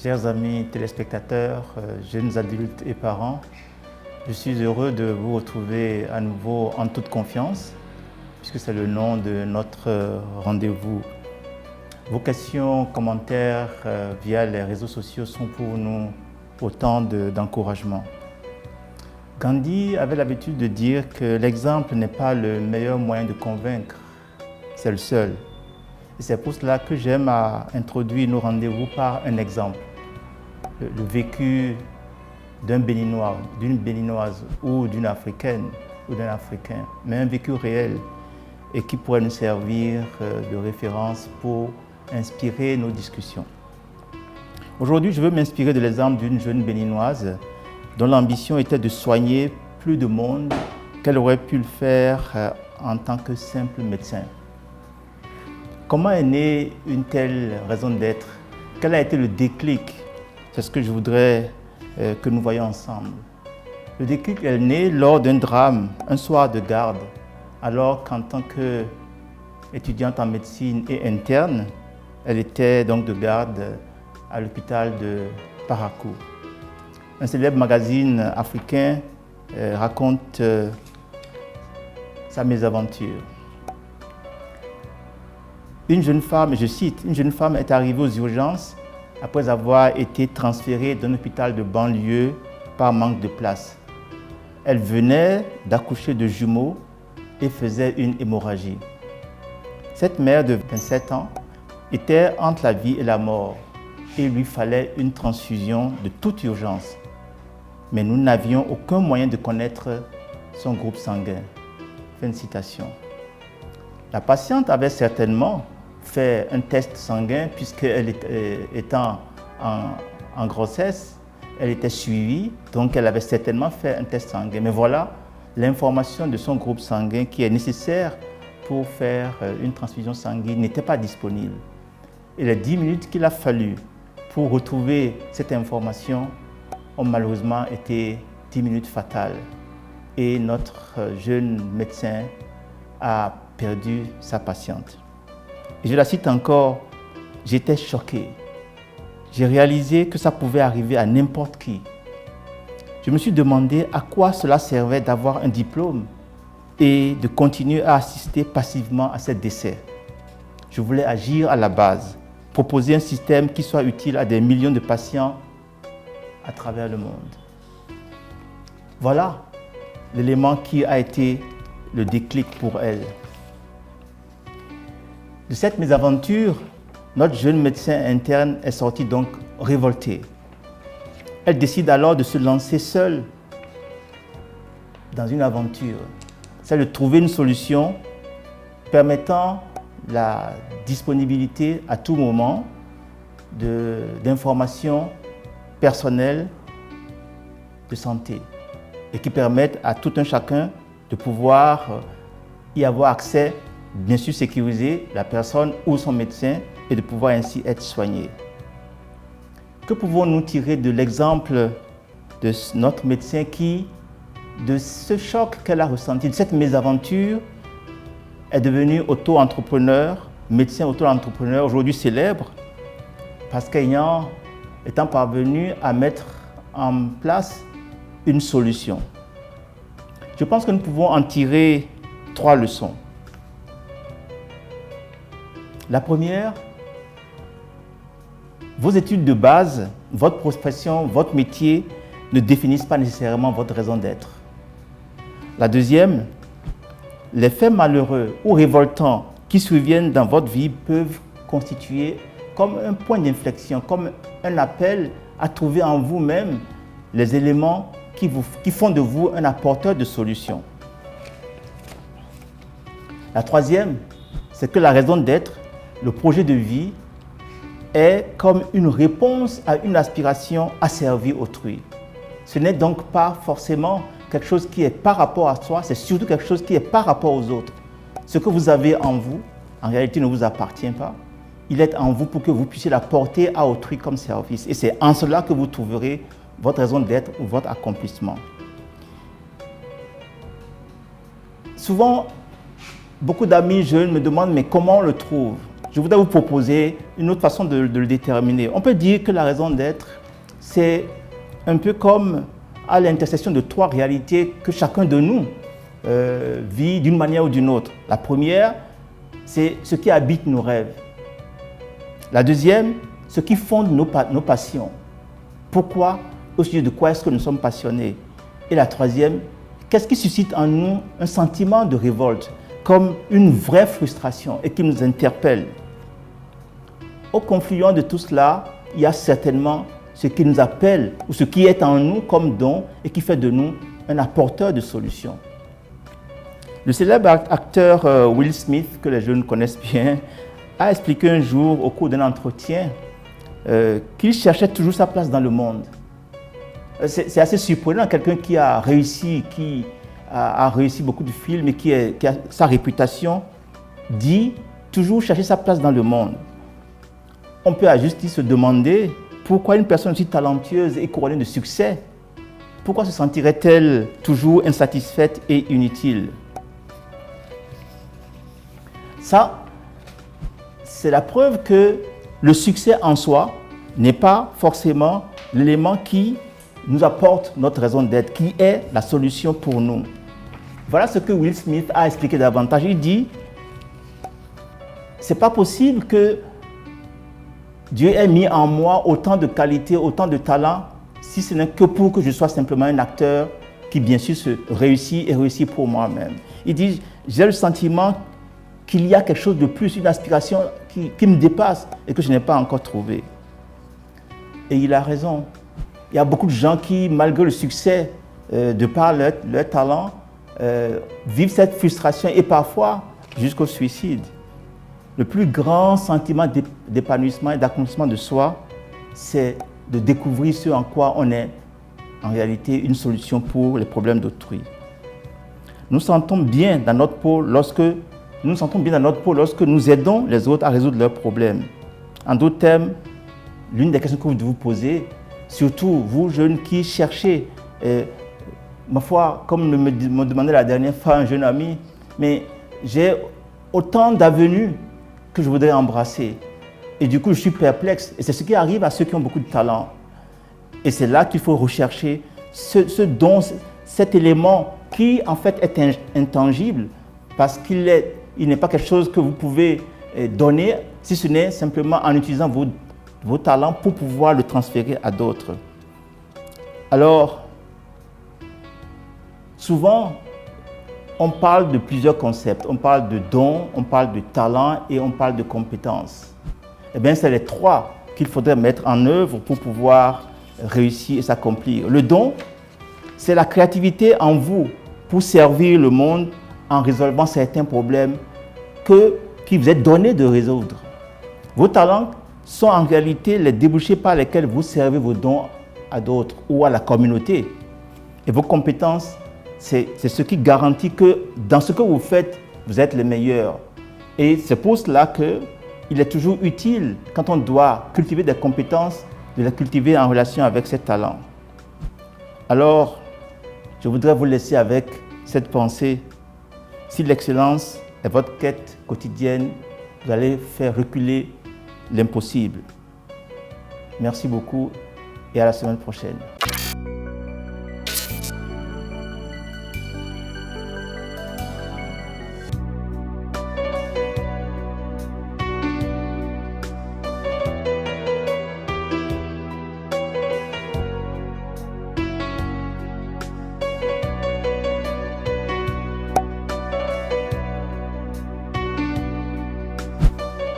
Chers amis téléspectateurs, jeunes adultes et parents, je suis heureux de vous retrouver à nouveau en toute confiance, puisque c'est le nom de notre rendez-vous. Vos questions, commentaires via les réseaux sociaux sont pour nous autant d'encouragement. Gandhi avait l'habitude de dire que l'exemple n'est pas le meilleur moyen de convaincre, c'est le seul. Et c'est pour cela que j'aime à introduire nos rendez-vous par un exemple. Le vécu d'un Béninois, d'une Béninoise ou d'une Africaine ou d'un Africain, mais un vécu réel et qui pourrait nous servir de référence pour inspirer nos discussions. Aujourd'hui, je veux m'inspirer de l'exemple d'une jeune Béninoise dont l'ambition était de soigner plus de monde qu'elle aurait pu le faire en tant que simple médecin. Comment est née une telle raison d'être? Quel a été le déclic? C'est ce que je voudrais que nous voyions ensemble. Le déclic est né lors d'un drame, un soir de garde, alors qu'en tant qu'étudiante en médecine et interne, elle était donc de garde à l'hôpital de Parakou. Un célèbre magazine africain raconte sa mésaventure. Une jeune femme, je cite, une jeune femme est arrivée aux urgences après avoir été transférée d'un hôpital de banlieue par manque de place. Elle venait d'accoucher de jumeaux et faisait une hémorragie. Cette mère de 27 ans était entre la vie et la mort et il lui fallait une transfusion de toute urgence. Mais nous n'avions aucun moyen de connaître son groupe sanguin. Fin de citation. La patiente avait certainement fait un test sanguin puisqu'elle étant en grossesse, elle était suivie, donc elle avait certainement fait un test sanguin. Mais voilà, l'information de son groupe sanguin qui est nécessaire pour faire une transfusion sanguine n'était pas disponible. Et les 10 minutes qu'il a fallu pour retrouver cette information ont malheureusement été 10 minutes fatales. Et notre jeune médecin a perdu sa patiente. Et je la cite encore, j'étais choqué. J'ai réalisé que ça pouvait arriver à n'importe qui. Je me suis demandé à quoi cela servait d'avoir un diplôme et de continuer à assister passivement à ces décès. Je voulais agir à la base, proposer un système qui soit utile à des millions de patients à travers le monde. Voilà l'élément qui a été le déclic pour elle. De cette mésaventure, notre jeune médecin interne est sorti donc révolté. Elle décide alors de se lancer seule dans une aventure. C'est de trouver une solution permettant la disponibilité à tout moment d'informations personnelles de santé et qui permettent à tout un chacun de pouvoir y avoir accès, bien sûr sécuriser la personne ou son médecin et de pouvoir ainsi être soigné. Que pouvons-nous tirer de l'exemple de notre médecin qui, de ce choc qu'elle a ressenti, de cette mésaventure, est devenu auto-entrepreneur, médecin auto-entrepreneur, aujourd'hui célèbre, parce étant parvenu à mettre en place une solution. Je pense que nous pouvons en tirer 3 leçons. La première, vos études de base, votre profession, votre métier ne définissent pas nécessairement votre raison d'être. La deuxième, les faits malheureux ou révoltants qui surviennent dans votre vie peuvent constituer comme un point d'inflexion, comme un appel à trouver en vous-même les éléments qui font de vous un apporteur de solutions. La troisième, c'est que la raison d'être, le projet de vie, est comme une réponse à une aspiration à servir autrui. Ce n'est donc pas forcément quelque chose qui est par rapport à soi, c'est surtout quelque chose qui est par rapport aux autres. Ce que vous avez en vous, en réalité, ne vous appartient pas. Il est en vous pour que vous puissiez l'apporter à autrui comme service. Et c'est en cela que vous trouverez votre raison d'être ou votre accomplissement. Souvent, beaucoup d'amis jeunes me demandent mais comment on le trouve? je voudrais vous proposer une autre façon de le déterminer. On peut dire que la raison d'être, c'est un peu comme à l'intersection de trois réalités que chacun de nous vit d'une manière ou d'une autre. La première, c'est ce qui habite nos rêves. La deuxième, ce qui fonde nos passions. Pourquoi, au sujet de quoi est-ce que nous sommes passionnés? Et la troisième, qu'est-ce qui suscite en nous un sentiment de révolte, comme une vraie frustration et qui nous interpelle? Au confluent de tout cela, il y a certainement ce qui nous appelle ou ce qui est en nous comme don et qui fait de nous un apporteur de solutions. Le célèbre acteur Will Smith, que les jeunes connaissent bien, a expliqué un jour au cours d'un entretien qu'il cherchait toujours sa place dans le monde. C'est assez surprenant, quelqu'un qui a réussi, qui a réussi beaucoup de films et qui a sa réputation, dit toujours chercher sa place dans le monde. On peut à juste titre se demander pourquoi une personne aussi talentueuse et couronnée de succès, pourquoi se sentirait-elle toujours insatisfaite et inutile? Ça, c'est la preuve que le succès en soi n'est pas forcément l'élément qui nous apporte notre raison d'être, qui est la solution pour nous. Voilà ce que Will Smith a expliqué davantage. Il dit, c'est pas possible que Dieu ait mis en moi autant de qualités, autant de talents, si ce n'est que pour que je sois simplement un acteur qui bien sûr se réussit et réussit pour moi-même. Il dit, j'ai le sentiment qu'il y a quelque chose de plus, une aspiration qui me dépasse et que je n'ai pas encore trouvé. Et il a raison. Il y a beaucoup de gens qui, malgré le succès, de par leur talent, vivent cette frustration et parfois jusqu'au suicide. Le plus grand sentiment d'épanouissement et d'accomplissement de soi, c'est de découvrir ce en quoi on est en réalité une solution pour les problèmes d'autrui. Nous sentons bien dans notre peau lorsque nous aidons les autres à résoudre leurs problèmes. En d'autres termes, l'une des questions que vous devez vous poser, surtout vous jeunes qui cherchez, ma foi, comme me demandait la dernière fois un jeune ami, mais j'ai autant d'avenues que je voudrais embrasser. Et du coup, je suis perplexe. Et c'est ce qui arrive à ceux qui ont beaucoup de talent. Et c'est là qu'il faut rechercher ce don, cet élément qui en fait est intangible parce qu'il n'est pas quelque chose que vous pouvez donner si ce n'est simplement en utilisant vos talents pour pouvoir le transférer à d'autres. Alors, souvent, on parle de plusieurs concepts. On parle de dons, on parle de talent et on parle de compétences. Eh bien, c'est les trois qu'il faudrait mettre en œuvre pour pouvoir réussir et s'accomplir. Le don, c'est la créativité en vous pour servir le monde en résolvant certains problèmes qui vous est donné de résoudre. Vos talents sont en réalité les débouchés par lesquels vous servez vos dons à d'autres ou à la communauté. Et vos compétences, c'est ce qui garantit que dans ce que vous faites, vous êtes les meilleurs. Et c'est pour cela qu'il est toujours utile, quand on doit cultiver des compétences, de les cultiver en relation avec ses talents. Alors, je voudrais vous laisser avec cette pensée. Si l'excellence est votre quête quotidienne, vous allez faire reculer l'impossible. Merci beaucoup et à la semaine prochaine.